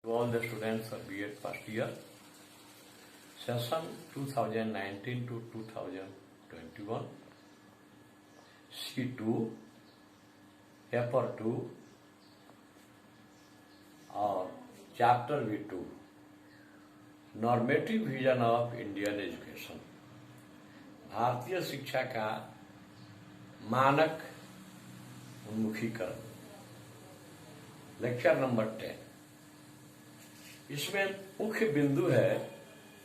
To all the students of B.Ed first year, session 2019 to 2021, C2, Paper 2 और Chapter V2, normative vision of Indian education, भारतीय शिक्षा का मानक उन्मुखीकरण, lecture number 10। इसमें मुख्य बिंदु है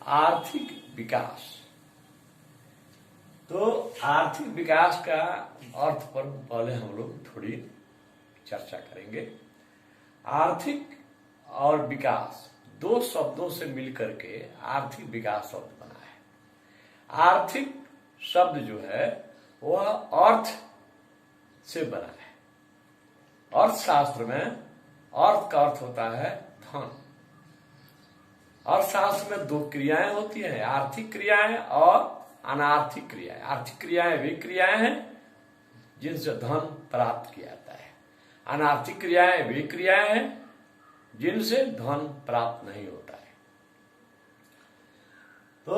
आर्थिक विकास। तो आर्थिक विकास का अर्थ पर पहले हम लोग थोड़ी चर्चा करेंगे। आर्थिक और विकास दो शब्दों से मिलकर के आर्थिक विकास शब्द बना है। आर्थिक शब्द जो है वह अर्थ से बना है। अर्थशास्त्र में अर्थ का अर्थ होता है धन। अर्थशास्त्र में दो क्रियाएं होती हैं, आर्थिक क्रियाएं और अनार्थिक क्रियाएं। आर्थिक क्रियाएं वे क्रियाएं हैं जिनसे धन प्राप्त किया जाता है। अनार्थिक क्रियाएं वे क्रियाएं हैं जिनसे धन प्राप्त नहीं होता है। तो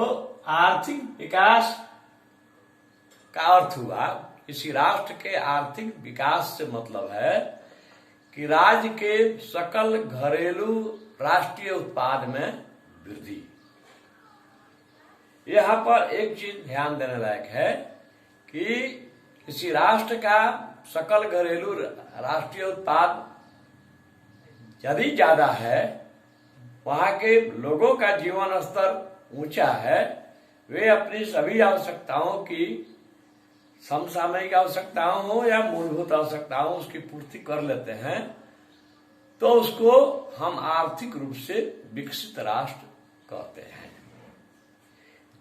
आर्थिक विकास का अर्थ हुआ, किसी राष्ट्र के आर्थिक विकास से मतलब है कि राज्य के सकल घरेलू राष्ट्रीय उत्पाद में वृद्धि। यहां पर एक चीज ध्यान देने लायक है कि किसी राष्ट्र का सकल घरेलू राष्ट्रीय उत्पाद यदि ज्यादा है, वहां के लोगों का जीवन स्तर ऊंचा है, वे अपनी सभी आवश्यकताओं की, समसामयिक आवश्यकताओं हो या मूलभूत आवश्यकताओं उसकी पूर्ति कर लेते हैं, तो उसको हम आर्थिक रूप से विकसित राष्ट्र कहते हैं।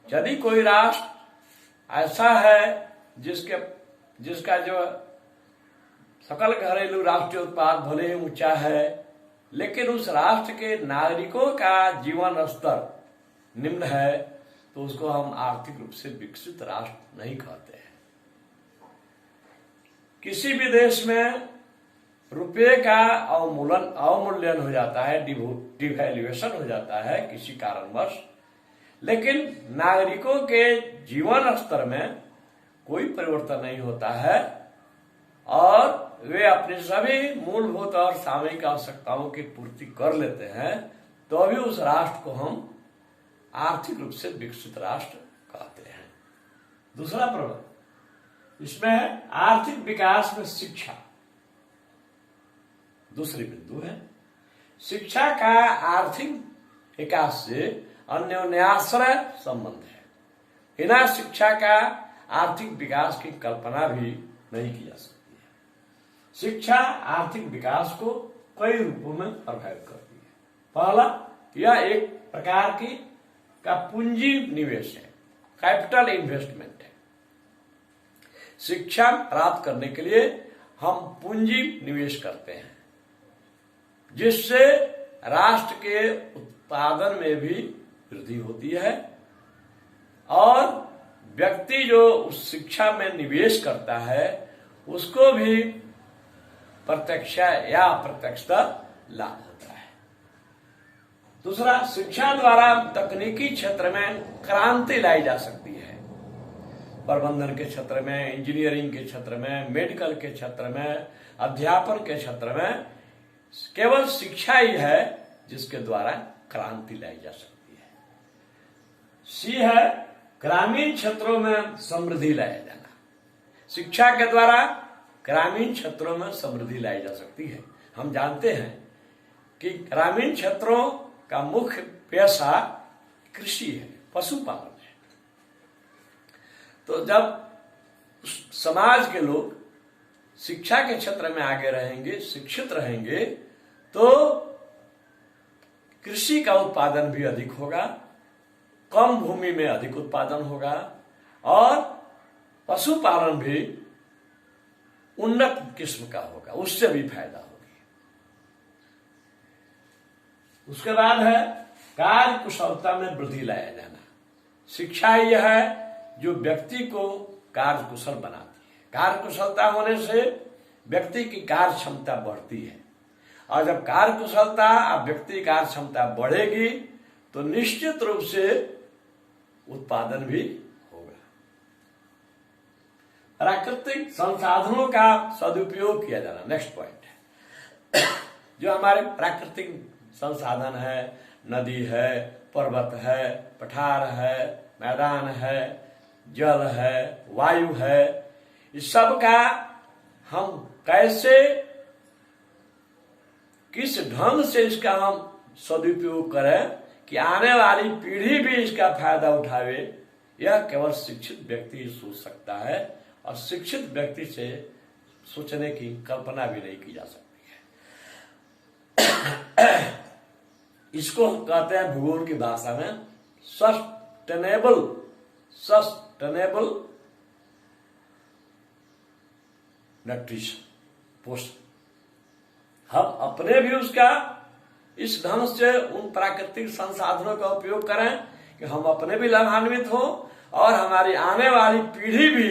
यदि कोई राष्ट्र ऐसा है जिसका जो सकल घरेलू राष्ट्रीय उत्पाद भले ही ऊंचा है, लेकिन उस राष्ट्र के नागरिकों का जीवन स्तर निम्न है, तो उसको हम आर्थिक रूप से विकसित राष्ट्र नहीं कहते हैं। किसी भी देश में रुपये का अवमूल्यन हो जाता है, डिवैल्यूएशन हो जाता है किसी कारणवश, लेकिन नागरिकों के जीवन स्तर में कोई परिवर्तन नहीं होता है और वे अपनी सभी मूलभूत और सामयिक आवश्यकताओं की पूर्ति कर लेते हैं, तो अभी उस राष्ट्र को हम आर्थिक रूप से विकसित राष्ट्र कहते हैं। दूसरा प्रश्न इसमें आर्थिक विकास में शिक्षा दूसरी बिंदु है। शिक्षा का आर्थिक विकास से अन्योन्याश्रय संबंध है। बिना शिक्षा का आर्थिक विकास की कल्पना भी नहीं की जा सकती है। शिक्षा आर्थिक विकास को कई रूपों में प्रभावित करती है। पहला, यह एक प्रकार का पूंजी निवेश है, कैपिटल इन्वेस्टमेंट है। शिक्षा प्राप्त करने के लिए हम पूंजी निवेश करते हैं, जिससे राष्ट्र के उत्पादन में भी वृद्धि होती है और व्यक्ति जो उस शिक्षा में निवेश करता है उसको भी प्रत्यक्ष या अप्रत्यक्षतः लाभ होता है। दूसरा, शिक्षा द्वारा तकनीकी क्षेत्र में क्रांति लाई जा सकती है। प्रबंधन के क्षेत्र में, इंजीनियरिंग के क्षेत्र में, मेडिकल के क्षेत्र में, अध्यापन के क्षेत्र में केवल शिक्षा ही है जिसके द्वारा क्रांति लाई जा सकती है। सी है ग्रामीण क्षेत्रों में समृद्धि लाया जाना। शिक्षा के द्वारा ग्रामीण क्षेत्रों में समृद्धि लाई जा सकती है। हम जानते हैं कि ग्रामीण क्षेत्रों का मुख्य पेशा कृषि है, पशुपालन है। तो जब समाज के लोग शिक्षा के क्षेत्र में आगे रहेंगे, शिक्षित रहेंगे, तो कृषि का उत्पादन भी अधिक होगा, कम भूमि में अधिक उत्पादन होगा और पशुपालन भी उन्नत किस्म का होगा, उससे भी फायदा होगी। उसके बाद है कार्य कुशलता में वृद्धि लाया जाना। शिक्षा यह है जो व्यक्ति को कार्य कुशल बनाती है। कार्य कुशलता होने से व्यक्ति की कार्य क्षमता बढ़ती है और जब कार्य कुशलता और व्यक्ति कार्य क्षमता बढ़ेगी तो निश्चित रूप से उत्पादन भी होगा। प्राकृतिक संसाधनों का सदुपयोग किया जाना नेक्स्ट पॉइंट है। जो हमारे प्राकृतिक संसाधन है, नदी है, पर्वत है, पठार है, मैदान है, जल है, वायु है, इस सब का हम कैसे, किस ढंग से इसका हम सदुपयोग करें कि आने वाली पीढ़ी भी इसका फायदा उठावे, यह केवल शिक्षित व्यक्ति ही सोच सकता है और शिक्षित व्यक्ति से सोचने की कल्पना भी नहीं की जा सकती है। इसको हम कहते हैं भूगोल की भाषा में सस्टेनेबल न्यूट्रिशन, पोषण। हम अपने भी उसका इस ढंग से उन प्राकृतिक संसाधनों का उपयोग करें कि हम अपने भी लाभान्वित हो और हमारी आने वाली पीढ़ी भी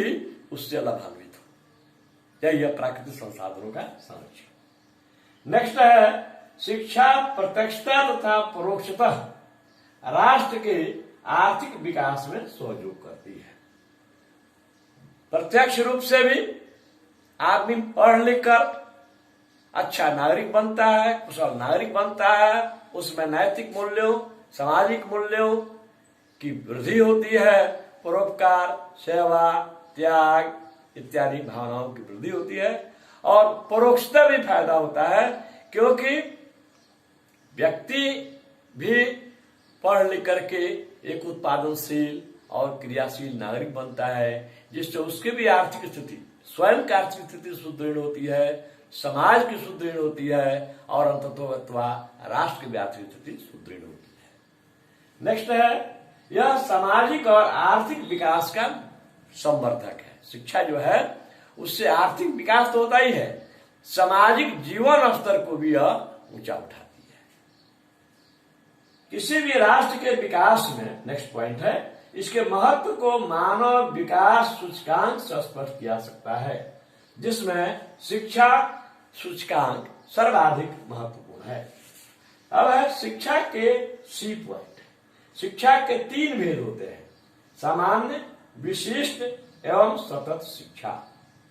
उससे लाभान्वित हो। यह प्राकृतिक संसाधनों का संरक्षण। नेक्स्ट है शिक्षा प्रत्यक्षता तथा परोक्षतः राष्ट्र के आर्थिक विकास में सहयोग करती है। प्रत्यक्ष रूप से भी आदमी पढ़ लिख कर अच्छा नागरिक बनता है, कुशल नागरिक बनता है, उसमें नैतिक मूल्यों, सामाजिक मूल्यों की वृद्धि होती है, परोपकार, सेवा, त्याग इत्यादि भावनाओं की वृद्धि होती है और परोक्षता भी फायदा होता है क्योंकि व्यक्ति भी पढ़ लिख करके एक उत्पादनशील और क्रियाशील नागरिक बनता है जिससे उसकी भी आर्थिक स्थिति, स्वयं की आर्थिक स्थिति सुदृढ़ होती है, समाज की सुदृढ़ होती है और अंततोगत्वा राष्ट्र की भी आर्थिक स्थिति सुदृढ़ होती है। नेक्स्ट है यह सामाजिक और आर्थिक विकास का संवर्धक है। शिक्षा जो है उससे आर्थिक विकास तो होता ही है, सामाजिक जीवन स्तर को भी यह ऊंचा उठाती है। किसी भी राष्ट्र के विकास में नेक्स्ट पॉइंट है इसके महत्व को मानव विकास सूचकांक से स्पष्ट किया सकता है जिसमें शिक्षा सूचकांक सर्वाधिक महत्वपूर्ण है। अब है शिक्षा के सी पॉइंट। शिक्षा के 3 भेद होते हैं, सामान्य, विशिष्ट एवं सतत शिक्षा।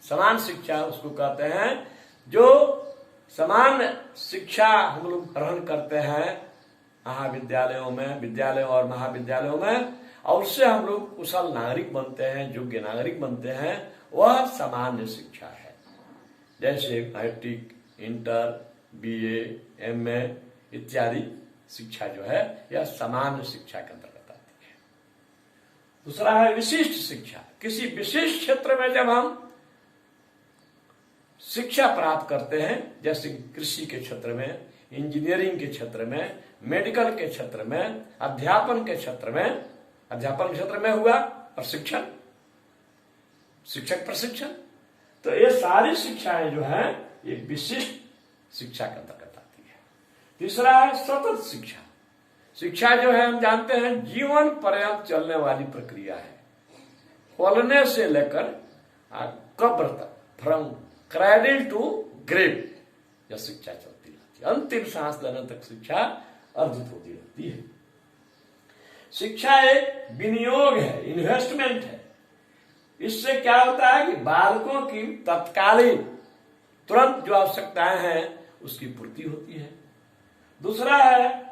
समान शिक्षा उसको कहते हैं जो सामान्य शिक्षा हम लोग ग्रहण करते हैं महाविद्यालयों में, विद्यालयों और महाविद्यालयों में, और उससे हम लोग कुशल नागरिक बनते हैं, योग्य नागरिक बनते हैं, वह सामान्य शिक्षा है। जैसे मैट्रिक, इंटर, बीए, एमए इत्यादि शिक्षा जो है यह सामान्य शिक्षा के अंतर्गत आती है। दूसरा है विशिष्ट शिक्षा। किसी विशिष्ट क्षेत्र में जब हम शिक्षा प्राप्त करते हैं, जैसे कृषि के क्षेत्र में, इंजीनियरिंग के क्षेत्र में, मेडिकल के क्षेत्र में, अध्यापन के क्षेत्र में, अध्यापन क्षेत्र में हुआ प्रशिक्षण, शिक्षक प्रशिक्षण, तो ये सारी शिक्षाएं जो है ये विशिष्ट शिक्षा के अंतर्गत आती है। तीसरा है सतत शिक्षा। शिक्षा जो है हम जानते हैं जीवन पर्यंत चलने वाली प्रक्रिया है, पलने से लेकर कब्र तक, फ्रॉम क्रेडिल टू ग्रेव यह शिक्षा चलती रहती है, अंतिम सांस लेने तक शिक्षा अर्जित होती रहती है। शिक्षा एक विनियोग है, इन्वेस्टमेंट है। इससे क्या होता है कि बालकों की तत्कालीन तुरंत जो आवश्यकताएं हैं उसकी पूर्ति होती है। दूसरा है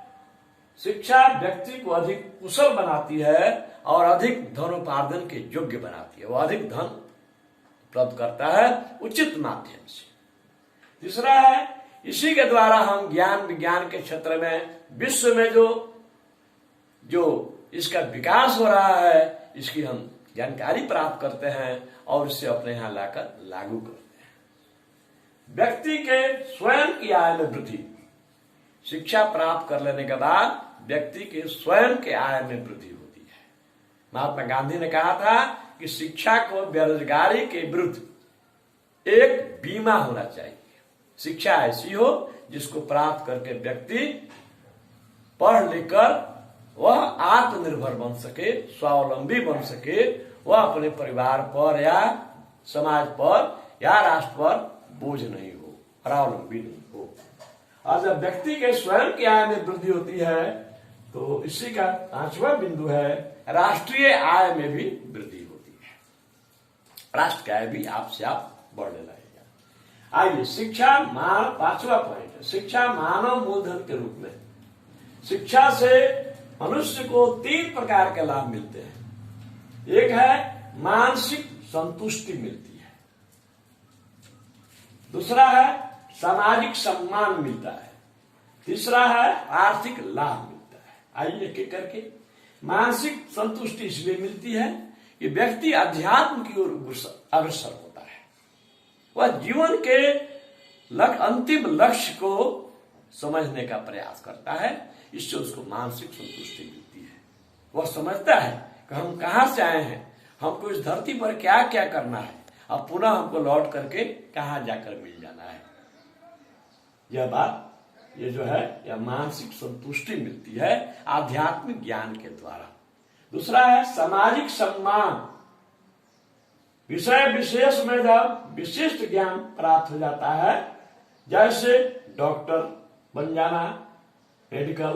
शिक्षा व्यक्ति को अधिक कुशल बनाती है और अधिक धनोपार्जन के योग्य बनाती है, वो अधिक धन प्राप्त करता है उचित माध्यम से। तीसरा है इसी के द्वारा हम ज्ञान विज्ञान के क्षेत्र में विश्व में जो इसका विकास हो रहा है इसकी हम जानकारी प्राप्त करते हैं और इससे अपने यहां लाकर लागू करते हैं। व्यक्ति के स्वयं की आय में वृद्धि, शिक्षा प्राप्त कर लेने के बाद व्यक्ति के स्वयं के आय में वृद्धि होती है। महात्मा गांधी ने कहा था कि शिक्षा को बेरोजगारी के विरुद्ध एक बीमा होना चाहिए। शिक्षा ऐसी हो जिसको प्राप्त करके व्यक्ति पढ़ लिख कर वह आत्मनिर्भर बन सके, स्वावलंबी बन सके, वह अपने परिवार पर या समाज पर या राष्ट्र पर बोझ नहीं हो, परावलंबी नहीं हो। और जब व्यक्ति के स्वयं की आय में वृद्धि होती है तो इसी का 5वां बिंदु है राष्ट्रीय आय में भी वृद्धि होती है। राष्ट्र की आय भी आपसे आप बढ़ने लगेगा। आइए शिक्षा 5वां पॉइंट है, शिक्षा मानव मूलधन के रूप में। शिक्षा से मनुष्य को 3 प्रकार के लाभ मिलते हैं। एक है मानसिक संतुष्टि मिलती है, दूसरा है सामाजिक सम्मान मिलता है, तीसरा है आर्थिक लाभ मिलता है। आइए एक एक करके। मानसिक संतुष्टि इसलिए मिलती है कि व्यक्ति अध्यात्म की ओर अग्रसर होता है, वह जीवन के अंतिम लक्ष्य को समझने का प्रयास करता है, इससे उसको मानसिक संतुष्टि मिलती है। वह समझता है कि हम कहां से आए हैं, हमको इस धरती पर क्या क्या करना है, अब पुनः हमको लौट करके कहां जाकर मिल जाना है। यह बात, ये जो है, यह मानसिक संतुष्टि मिलती है आध्यात्मिक ज्ञान के द्वारा। दूसरा है सामाजिक सम्मान। विषय विशेष में जब विशिष्ट ज्ञान प्राप्त हो जाता है, जैसे डॉक्टर बन जाना, मेडिकल,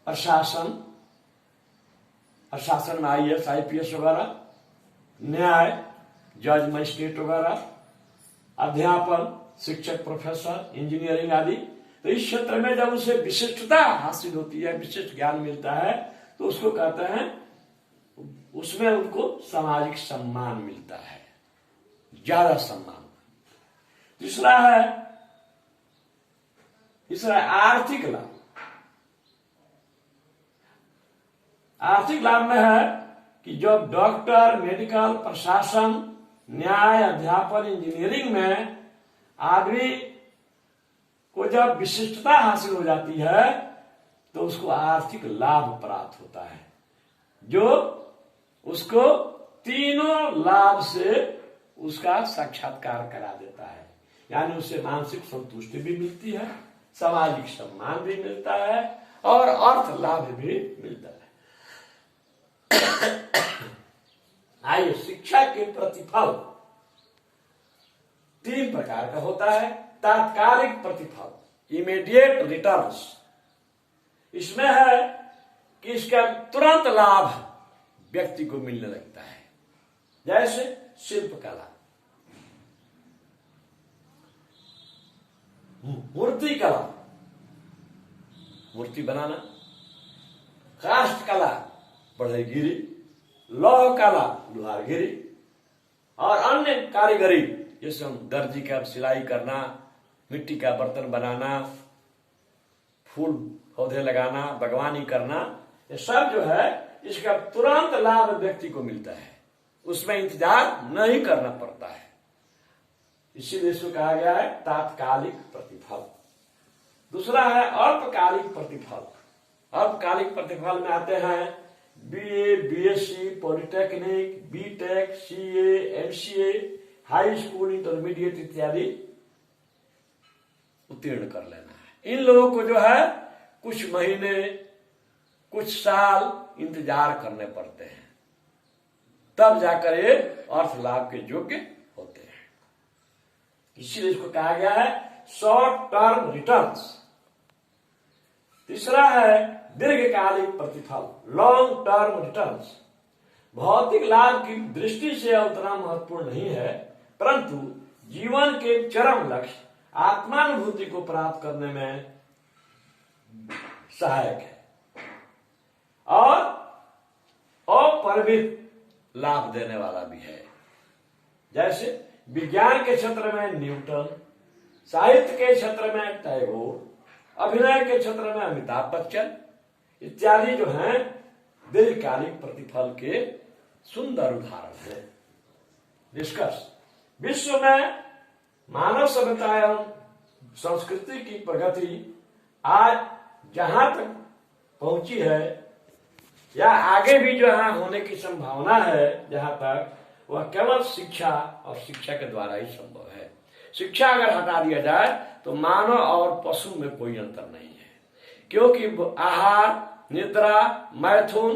प्रशासन में IAS IPS वगैरह, न्याय, जज मजिस्ट्रेट वगैरह, अध्यापन, शिक्षक, प्रोफेसर, इंजीनियरिंग आदि, तो इस क्षेत्र में जब उसे विशिष्टता हासिल होती है, विशिष्ट ज्ञान मिलता है, तो उसको कहते हैं, उसमें उनको सामाजिक सम्मान मिलता है, ज्यादा सम्मान। तीसरा है आर्थिक लाभ। आर्थिक लाभ में है कि जब डॉक्टर, मेडिकल, प्रशासन, न्याय, अध्यापन, इंजीनियरिंग में आदमी को जब विशिष्टता हासिल हो जाती है तो उसको आर्थिक लाभ प्राप्त होता है, जो उसको तीनों लाभ से उसका साक्षात्कार करा देता है। यानी उसे मानसिक संतुष्टि भी मिलती है, सामाजिक सम्मान भी मिलता है और अर्थ लाभ भी मिलता है। आइए, शिक्षा के प्रतिफल 3 प्रकार का होता है। तात्कालिक प्रतिफल, इमीडिएट रिटर्न्स, इसमें है कि इसका तुरंत लाभ व्यक्ति को मिलने लगता है, जैसे शिल्पकला, मूर्ति कला, मूर्ति बनाना, काष्ठ कला, बढ़ईगिरी, लौह कला, लोहारगिरी, और अन्य कारीगरी, जैसे हम दर्जी का सिलाई करना, मिट्टी का बर्तन बनाना, फूल पौधे लगाना, बागवानी करना, ये सब जो है इसका तुरंत लाभ व्यक्ति को मिलता है, उसमें इंतजार नहीं करना पड़ता है। इसीलिए इसको कहा गया है तात्कालिक प्रतिफल। दूसरा है अल्पकालिक प्रतिफल। अल्पकालिक प्रतिफल में आते हैं BA, BSc, polytechnic, BTech, CA, MCA, high school, intermediate इत्यादि उत्तीर्ण कर लेना है। इन लोगों को जो है कुछ महीने, कुछ साल इंतजार करने पड़ते हैं, तब जाकर ये अर्थ लाभ के योग्य होते हैं। इसीलिए इसको कहा गया है शॉर्ट टर्म रिटर्न्स। तीसरा है दीर्घकालिक प्रतिफल, लॉन्ग टर्म रिटर्न्स। भौतिक लाभ की दृष्टि से उतना महत्वपूर्ण नहीं है, परंतु जीवन के चरम लक्ष्य आत्मानुभूति को प्राप्त करने में सहायक है और अपरिमित लाभ देने वाला भी है। जैसे विज्ञान के क्षेत्र में न्यूटन, साहित्य के क्षेत्र में टैगोर, अभिनय के क्षेत्र में अमिताभ बच्चन इत्यादि जो हैं दीर्घकालिक प्रतिफल के सुंदर उदाहरण है। निष्कर्ष, विश्व में मानव सभ्यता एवं संस्कृति की प्रगति आज जहां तक पहुंची है या आगे भी जो है होने की संभावना है, जहां तक वह केवल शिक्षा और शिक्षा के द्वारा ही संभव है। शिक्षा अगर हटा दिया जाए तो मानव और पशु में कोई अंतर नहीं है, क्योंकि आहार, निद्रा, मैथुन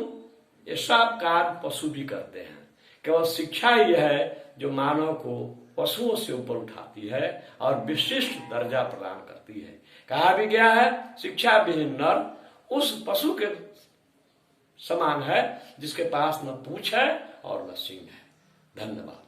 ये सब कार्य पशु भी करते हैं। केवल शिक्षा ही है जो मानव को पशुओं से ऊपर उठाती है और विशिष्ट दर्जा प्रदान करती है। कहा भी गया है, शिक्षा विहीन नर उस पशु के समान है जिसके पास न पूंछ है और न सींग है। धन्यवाद।